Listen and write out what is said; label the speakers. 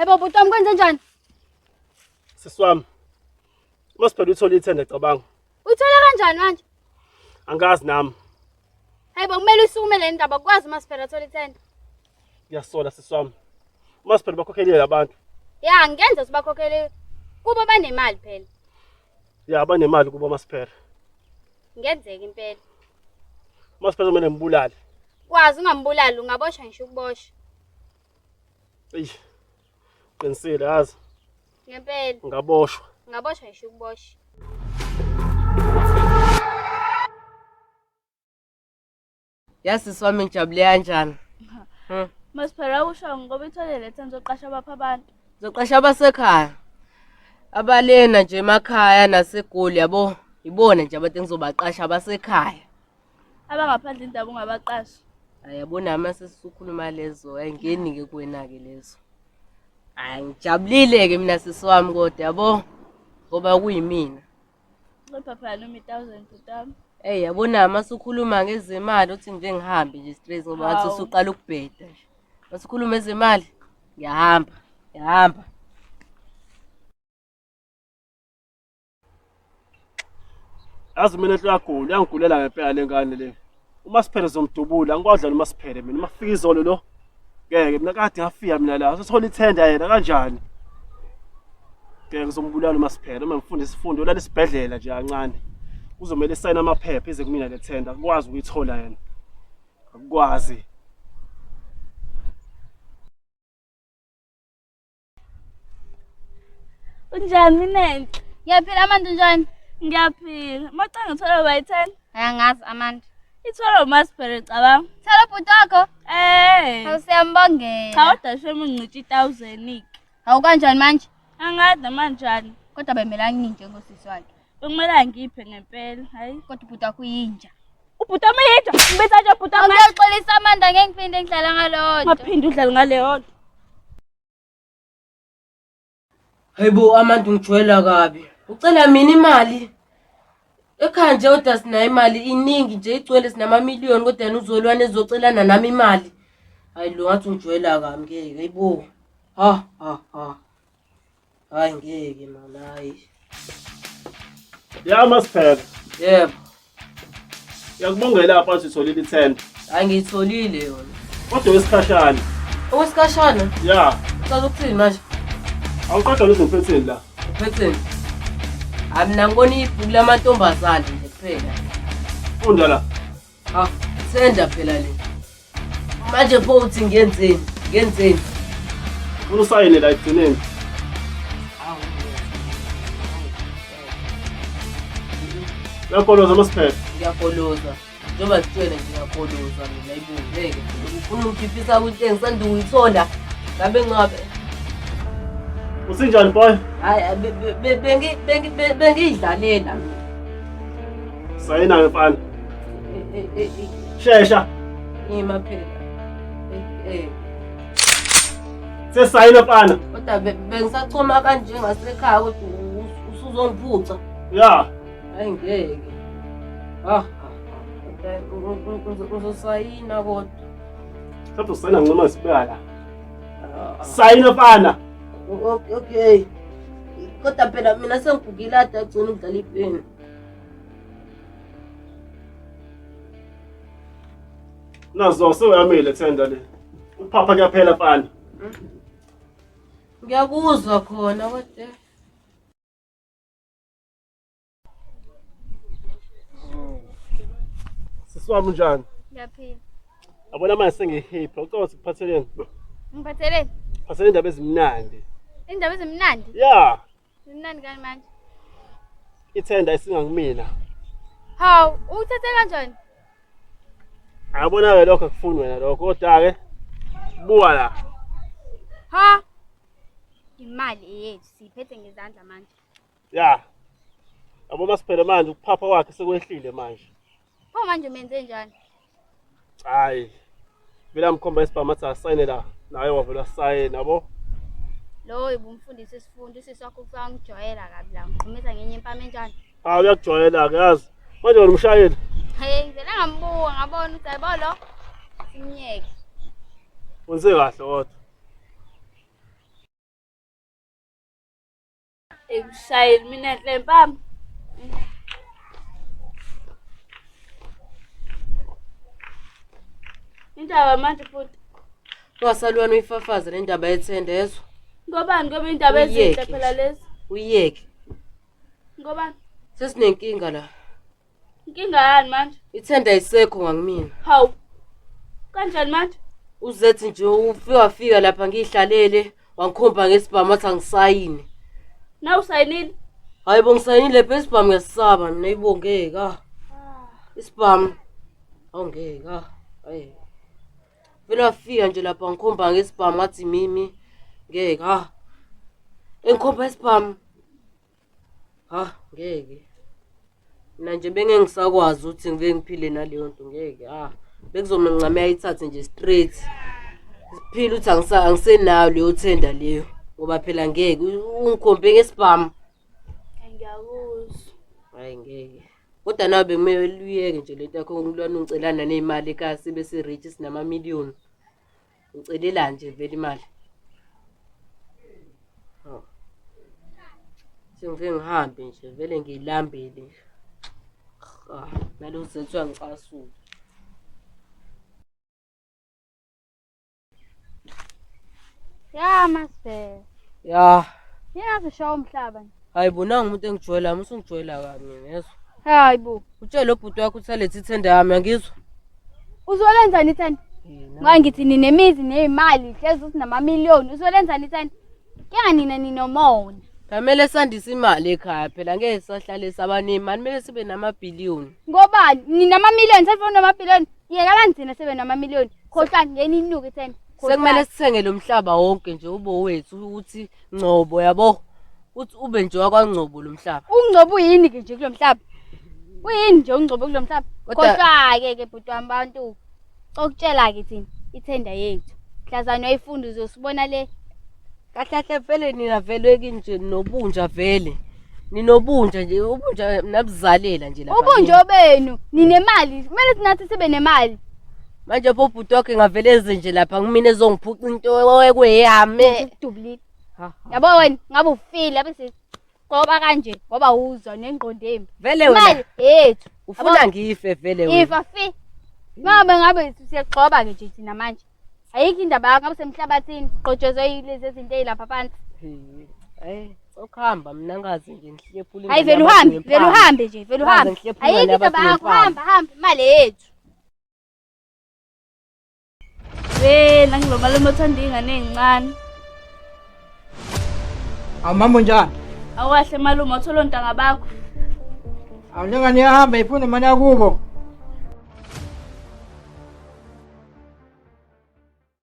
Speaker 1: Yebo bhuti wami kwenze njani?
Speaker 2: Siswami. Masiphela uthola ithenda cabanga.
Speaker 1: Uyithola kanjani manje?
Speaker 2: Angazi nami.
Speaker 1: Hayibo kumele usukume le ndaba ukwazi masiphela thola ithenda.
Speaker 2: Ngiyasola siswami. Masiphela bakhokhelile abantu.
Speaker 1: Ya ngenza sibakhokhele kuba banemali phela.
Speaker 2: Ya banemali kuba masiphela.
Speaker 1: Ngenzeka impela.
Speaker 2: Masiphela kumele ngibulale.
Speaker 1: Kwazi ungambulali ungaboshwa ngisho ukubosha.
Speaker 2: Eish. Qinisile yazi.
Speaker 1: Ngempela.
Speaker 2: Ngaboshwa.
Speaker 1: Ngaboshwa ngisho ukubosha.
Speaker 3: Yasiswami ngijabule kanjani?
Speaker 1: Masiphela usho ngoba ithole le thenda zoqasha bapha abantu.
Speaker 3: Zoqasha abasekhaya. Abalena nje emakhaya naseGoli yabo. Ibona nje abantu engizobaqasha abasekhaya.
Speaker 1: Abangaphandle indaba ungabaqashi.
Speaker 3: Ayabona mase sisukhuluma lezo ayingeni ke kuwena ke lezo. Ngijabulile ke mina sisiwami kodwa yabo ngoba kuyimina.
Speaker 1: Cepha phela noma 1000 butami.
Speaker 3: Yabona masukhuluma ngezimali uthi nje ngihambe nje straight ngoba wathi usuqala ukubheda nje. Masukhuluma ezimali ngiyahamba.
Speaker 2: Yazi mina enhle kakhulu yangugulela ngempela lengane le. Umasiphele zomdubula ngikwadlala umasiphele mina mafika izolo lo. Ngeke mina kade ngafika mina la. Sithola ithenda yena kanjani? Ngeke ngizombulala umasiphele uma ngifunda isifundo la lesibhedlela nje kancane. Kuzomela isayina amaphepha ize kumina lethenda akwazi ukuyithola yena. Akwazi.
Speaker 1: Unjani mina? Ngiyaphila Amanda njani? Ngiyaphila. Maqanga ngithola bayi10. Ayangazi Amanda. Ithola uMasiphele cabanga. Thola bhuti wakho? Awusiyambongela. Cha kodwa shema ungincithi 1000 iki. Hawu kanjani manje? Angazi namanjani. Kodwa bemela nginje ngosisi wakhe. Bekumela ngiphe ngempela. Hayi kodwa bhuti wakho uyinja. Ubhuti wami uyinja. Ngibetha nje bhuti wami. Ngiyaxolisa Amanda ngeke ngiphinde ngidlala ngalodwa. Ngaphinde udlale ngaleyo.
Speaker 3: Hayibo Amanda ungijwayela kabi. Ucela mina imali. Ekhaya nje kodwa sinayo imali iningi nje igcwele sinama miliyoni kodwa yena uzolwane ezocelana nami imali. Hayi lo ngathi ungijwayela kabi ngeke hayibo. Ha. Hayi ngeke mama hayi.
Speaker 2: Ya masiphele.
Speaker 3: Yebo.
Speaker 2: Ngiyakubongela lapha sitholile ithenda.
Speaker 3: Hayi ngiyitholile yona.
Speaker 2: Kodwa wesikhashana.
Speaker 3: Owesikashana?
Speaker 2: Ya.
Speaker 3: Ucaza ukuthini manje?
Speaker 2: Awuqeda lezimphetheni la.
Speaker 3: Uphetheni? Mina ngibona ibhuku lamantombazane nje kuphela.
Speaker 2: Funda la.
Speaker 3: Senda phela le. Manje pho uthi ngenzeni?
Speaker 2: Usayine la egcineni. Uyapoloza masiphele.
Speaker 3: Ngiyapoloza. Njengoba ngitshela nje ngiyapoloza mina ibungeke. Ufuna ukukhiphisa ukuthi ngisanda ukuyithola. Ngabe ngabe.
Speaker 2: Usinjani boy?
Speaker 3: Hayi bengidlalela.
Speaker 2: Sayina mfana. Shesha.
Speaker 3: Ima phela.
Speaker 2: Sesayina mfana.
Speaker 3: Kodwa bengisachoma kanje ngasekhaya kodwa usuzongiphuca.
Speaker 2: Ya.
Speaker 3: Hayi ngeke. Uzosayina kodwa.
Speaker 2: Sathi usayina ngicema sibeka la. Sayina mfana.
Speaker 3: Okay. Kodwa phela mina sengigugile ade agcina ukudlala ipeni.
Speaker 2: Nazo sewuyamile thenda le. Uphapha kuyaphela mfana.
Speaker 3: Ngiyakuzwa khona kodwa.
Speaker 2: Siswami njani?
Speaker 1: Ngiyaphila.
Speaker 2: Abona manje sengihipha. Ucela sikuphatheleni.
Speaker 1: Ngiphatheleni?
Speaker 2: Phathele indaba ezimnandi.
Speaker 1: Indaba ezimnandi?
Speaker 2: Ya.
Speaker 1: Imnandi kani manje?
Speaker 2: Ithenda isingangimina.
Speaker 1: Hawu, uthethe kanjani?
Speaker 2: Ayabona ke lokho akufuni wena lokho kodwa ke buka la.
Speaker 1: Ha? Imali eyethu siphethe ngezandla manje.
Speaker 2: Ya. Abo masiphele manje ukuphapha kwakhe sekwehlile manje.
Speaker 1: Pho manje umenze njani?
Speaker 2: Hayi. Vela mkhomba isibhamathi asayine la. Naye wavela sayine yabo.
Speaker 1: Lo ibumfundisi isifundo isisakho ufika ngijwayela kabi la. Ngicumisa ngenye impama enjani?
Speaker 2: Uyakujwayela ke yazi. Manje wena umshayeli.
Speaker 1: Hey, ngivela ngambuka ngabona ukuthi ayibolo. Simnyeke.
Speaker 2: Wenze kahle kodwa.
Speaker 1: Ekushayeli mina nhle mpama. Indaba manje futhi.
Speaker 3: Wasalwana uyifafaza le ndaba yethendezo.
Speaker 1: Ngobani ngoba indaba ezinhle phela lezi?
Speaker 3: Uyiyeke.
Speaker 1: Ngobani?
Speaker 3: Sesinenkinga la.
Speaker 1: Inkinga yani manje?
Speaker 3: Ithenda isekho ngakimina.
Speaker 1: Hawu. Kanjani manje?
Speaker 3: Uzethi nje wafika lapha ngihlalele wangikhomba ngesibhamu wathi angisayini.
Speaker 1: Na usayinile?
Speaker 3: Hayibo ngisayinile phela isibhamu ngiyasaba mina ibongeka. Isibhamu awungeka. Hayi. Vela wafika nje lapha ngikhomba ngesibhamu wathi mimi ngeke engikhomba isibhamu. Ngeke. Mina nje bengengisakwazi ukuthi ngibe ngiphile naleyo nto ngeke. Bekuzomncame ayithathe nje straight. Siphila uthi angisenayo leyo thenda leyo ngoba phela ngeke ungikhombe ngesibhamu.
Speaker 1: Ngiyakuzwa.
Speaker 3: Hayi ngeke. Kodwa nawe bekumele uyeke nje lento yakho ngilwana ungicelana nezimali ekhaya sibe si rich sinama million. Ngicelela nje vele imali. Sengiveke ngihambe nje vele ngilambele. Nalo uzethwa ngicasuka.
Speaker 1: Ya Masibhe.
Speaker 3: Ya.
Speaker 1: Yena sishawa umhlaba.
Speaker 3: Hayibo nanga umuntu engijwayela, musungijwayela kabi mina yezwa.
Speaker 1: Hayibo.
Speaker 3: Utshela lo bhuti wakho uthalethi ithenda yami angizwa.
Speaker 1: Uzolenzani ithenda? Ngangithi ninemizi nezimali hlezi usinama million. Uzolenzani ithenda? Ke nina ninomona.
Speaker 3: Kumele sandise imali ekhaya phela ngeke sahlale sabanemali mele sibe namabhiliyoni.
Speaker 1: Ngobani? Ninama million sefuna amabhiliyoni. Yekala nina sebe nama million. Khohlani ngeni inuka ithenda.
Speaker 3: Sekumele sithenge lo mhlaba wonke nje ubo wethu ukuthi Ngcobo yabo. Uthi ube nje wakwaNgcobo lo mhlaba.
Speaker 1: UNgcobo uyini ke nje kulomhlaba? Uyini nje uNgcobo kulomhlaba? Kodwa ke bhuti wabantu. Okutshela ke thina ithenda yethu. Mhlazana uyifunda uzosibona le.
Speaker 3: Kahle vele nina velwe nje nobunja vele. Ninobunja nje ubunja nabuzalela nje lapha.
Speaker 1: Ubunja benu ninemali kumele sinathi sibe nemali.
Speaker 3: Manje pho bhuti wakhe ngaveleze nje lapha ngimina ezongiphuca into ekweyame.
Speaker 1: Ukudubulile. Yabo wena ngabe ufile bese qoba kanje ngoba uzwa nengqondo embi.
Speaker 3: Vele wena
Speaker 1: imali yethu.
Speaker 3: Ufuna ngife vele wena.
Speaker 1: Ifa fi. Ngabe siyaqhoba ke nje thina manje. Ayikho indaba yakho ngabe semhlabathini qotshozwe lezi izinto ezilapha phansi.
Speaker 3: Sokuhamba mina ngazi nje ngihlephula.
Speaker 1: Hayi vele uhambe nje vele uhambe. Ayikho indaba yakho hamba imali yethu. Wena ngilomalume othanda ingane ezincane.
Speaker 4: Awumama njani?
Speaker 1: Awahle malume othola ontanga bakho.
Speaker 4: Awulenga niyahamba iphune imali yakubo.